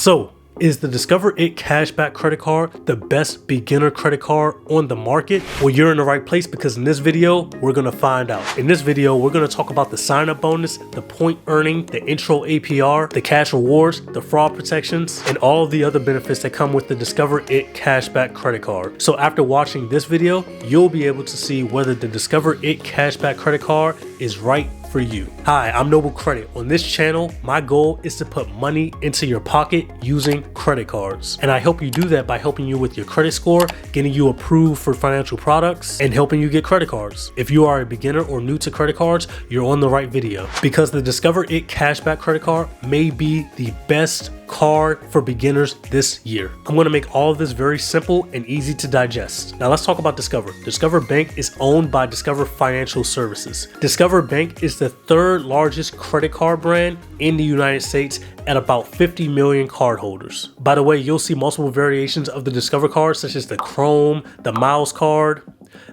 So, is the Discover It Cashback credit card the best beginner credit card on the market? Well, you're in the right place because in this video, we're gonna find out. In this video, we're gonna talk about the sign-up bonus, the point earning, the intro APR, the cash rewards, the fraud protections, and all of the other benefits that come with the Discover It Cashback credit card. So after watching this video, you'll be able to see whether the Discover It Cashback credit card is right for you. Hi, I'm Noble Credit. On this channel, my goal is to put money into your pocket using credit cards. And I help you do that by helping you with your credit score, getting you approved for financial products, and helping you get credit cards. If you are a beginner or new to credit cards, you're on the right video because the Discover It Cashback credit card may be the best card for beginners this year. I'm going to make all of this very simple and easy to digest. Now let's talk about Discover. Discover Bank is owned by Discover Financial Services. Discover Bank is the third largest credit card brand in the United States at about 50 million cardholders. By the way, you'll see multiple variations of the Discover card, such as the Chrome, the Miles card.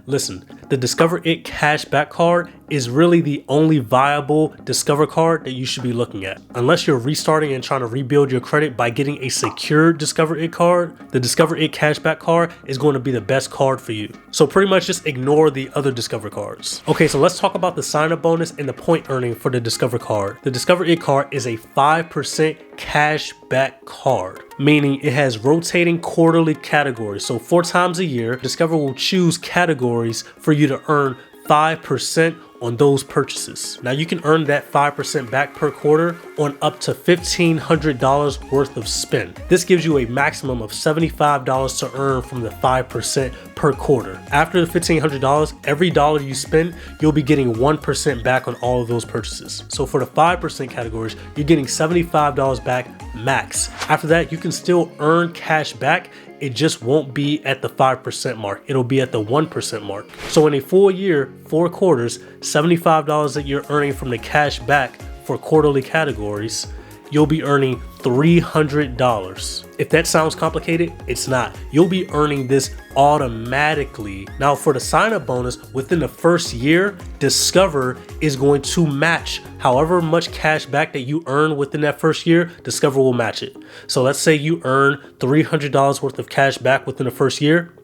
Listen, the Discover It Cashback card is really the only viable Discover card that you should be looking at. Unless you're restarting and trying to rebuild your credit by getting a secured Discover It card, the Discover It Cashback card is going to be the best card for you. So pretty much just ignore the other Discover cards. Okay, so let's talk about the sign-up bonus and the point earning for the Discover card. The Discover It card is a 5% cashback card, meaning it has rotating quarterly categories. So 4 times a year, Discover will choose categories for you to earn 5% on those purchases. Now you can earn that 5% back per quarter on up to $1,500 worth of spend. This gives you a maximum of $75 to earn from the 5% per quarter. After the $1,500, every dollar you spend, you'll be getting 1% back on all of those purchases. So for the 5% categories, you're getting $75 back max. After that, you can still earn cash back. It just won't be at the 5% mark. It'll be at the 1% mark. So in a full year, 4 quarters, $75 that you're earning from the cash back for quarterly categories, you'll be earning $300. If that sounds complicated, it's not. You'll be earning this automatically. Now for the sign-up bonus, within the first year, Discover is going to match however much cash back that you earn within that first year. Discover will match it. So let's say you earn $300 worth of cash back within the first year.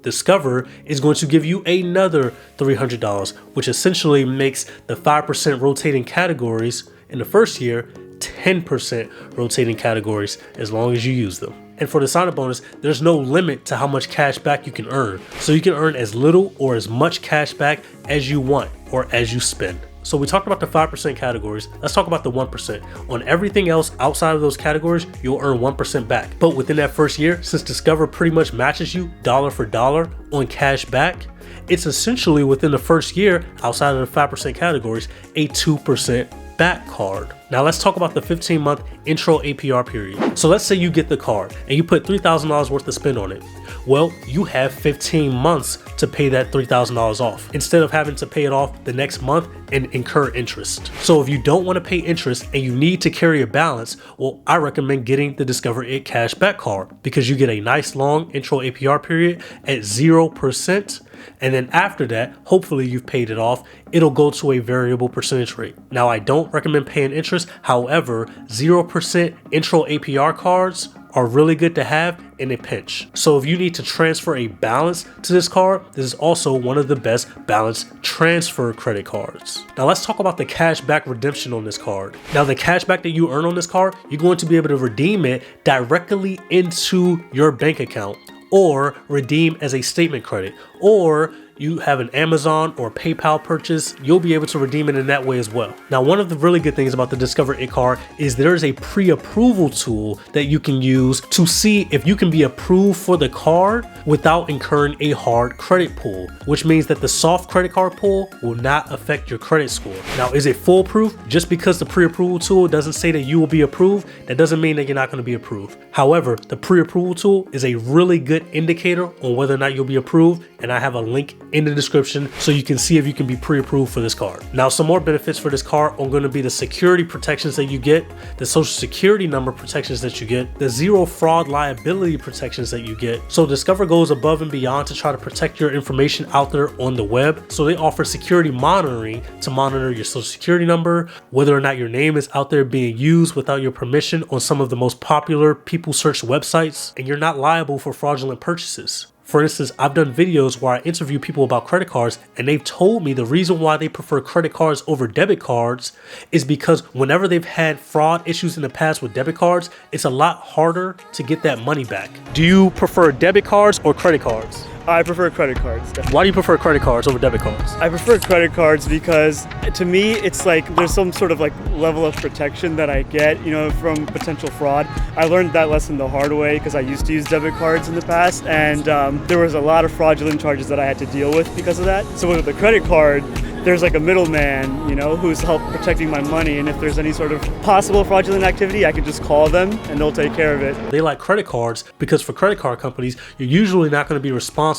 Discover is going to give you another $300, which essentially makes the 5% rotating categories in the first year 10% rotating categories as long as you use them. And for the sign-up bonus, there's no limit to how much cash back you can earn. So you can earn as little or as much cash back as you want or as you spend. So we talked about the 5% categories. Let's talk about the 1%. On everything else outside of those categories, you'll earn 1% back. But within that first year, since Discover pretty much matches you dollar for dollar on cash back, it's essentially within the first year, outside of the 5% categories, a 2% back card. Now let's talk about the 15-month intro APR period. So let's say you get the card and you put $3,000 worth of spend on it. Well, you have 15 months to pay that $3,000 off instead of having to pay it off the next month and incur interest. So if you don't want to pay interest and you need to carry a balance, well, I recommend getting the Discover It Cashback card because you get a nice long intro APR period at 0%. And then after that, hopefully you've paid it off, it'll go to a variable percentage rate. Now, I don't recommend paying interest. However, 0% intro APR cards are really good to have in a pinch. So if you need to transfer a balance to this card, this is also one of the best balance transfer credit cards. Now let's talk about the cashback redemption on this card. Now the cashback that you earn on this card, you're going to be able to redeem it directly into your bank account, or redeem as a statement credit, or you have an Amazon or PayPal purchase, you'll be able to redeem it in that way as well. Now, one of the really good things about the Discover It card is there is a pre-approval tool that you can use to see if you can be approved for the card without incurring a hard credit pull, which means that the soft credit card pull will not affect your credit score. Now, is it foolproof? Just because the pre-approval tool doesn't say that you will be approved, that doesn't mean that you're not going to be approved. However, the pre-approval tool is a really good indicator on whether or not you'll be approved, and I have a link in the description so you can see if you can be pre-approved for this card. Now, some more benefits for this card are going to be the security protections that you get, the social security number protections that you get, the zero fraud liability protections that you get. So Discover goes above and beyond to try to protect your information out there on the web. So they offer security monitoring to monitor your social security number, whether or not your name is out there being used without your permission on some of the most popular people search websites, and you're not liable for fraudulent purchases. For instance, I've done videos where I interview people about credit cards, and they've told me the reason why they prefer credit cards over debit cards is because whenever they've had fraud issues in the past with debit cards, it's a lot harder to get that money back. Do you prefer debit cards or credit cards? I prefer credit cards, definitely. Why do you prefer credit cards over debit cards? I prefer credit cards because to me, it's like there's some sort of like level of protection that I get, you know, from potential fraud. I learned that lesson the hard way because I used to use debit cards in the past, and there was a lot of fraudulent charges that I had to deal with because of that. So with the credit card, there's like a middleman, you know, who's helped protecting my money, and if there's any sort of possible fraudulent activity, I can just call them and they'll take care of it. They like credit cards because for credit card companies, you're usually not going to be responsible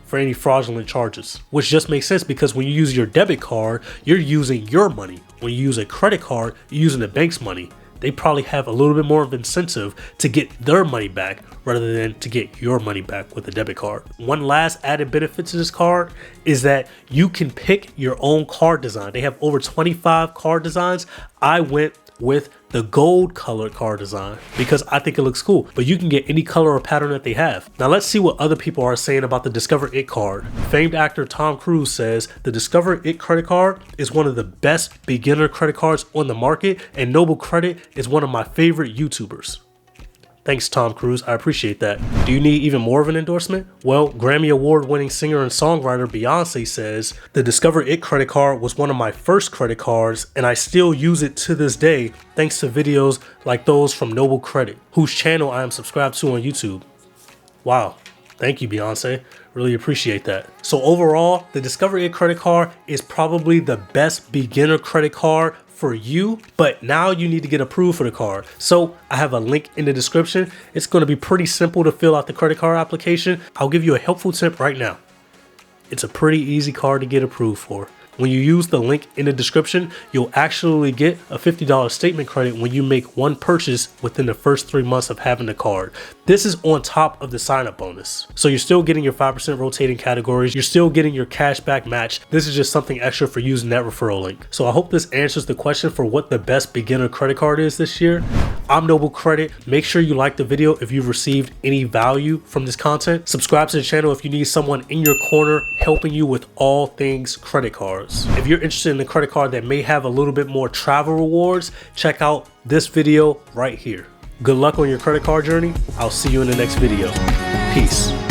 for any fraudulent charges, which just makes sense because when you use your debit card, you're using your money. When you use a credit card, you're using the bank's money. They probably have a little bit more of incentive to get their money back rather than to get your money back with a debit card. One last added benefit to this card is that you can pick your own card design. They have over 25 card designs. I went with the gold colored card design because I think it looks cool, but you can get any color or pattern that they have. Now let's see what other people are saying about the Discover It card. Famed actor Tom Cruise says the Discover It credit card is one of the best beginner credit cards on the market, and Noble Credit is one of my favorite YouTubers. Thanks, Tom Cruise. I appreciate that. Do you need even more of an endorsement? Well, Grammy Award-winning singer and songwriter Beyonce says, the Discover It credit card was one of my first credit cards, and I still use it to this day thanks to videos like those from Noble Credit, whose channel I am subscribed to on YouTube. Wow. Thank you, Beyonce. Really appreciate that. So overall, the Discover It credit card is probably the best beginner credit card for you, but now you need to get approved for the card. So I have a link in the description. It's going to be pretty simple to fill out the credit card application. I'll give you a helpful tip right now. It's a pretty easy card to get approved for. When you use the link in the description, you'll actually get a $50 statement credit when you make one purchase within the first 3 months of having the card. This is on top of the sign-up bonus. So you're still getting your 5% rotating categories. You're still getting your cashback match. This is just something extra for using that referral link. So I hope this answers the question for what the best beginner credit card is this year. I'm Noble Credit. Make sure you like the video if you've received any value from this content. Subscribe to the channel if you need someone in your corner helping you with all things credit cards. If you're interested in a credit card that may have a little bit more travel rewards, check out this video right here. Good luck on your credit card journey. I'll see you in the next video. Peace.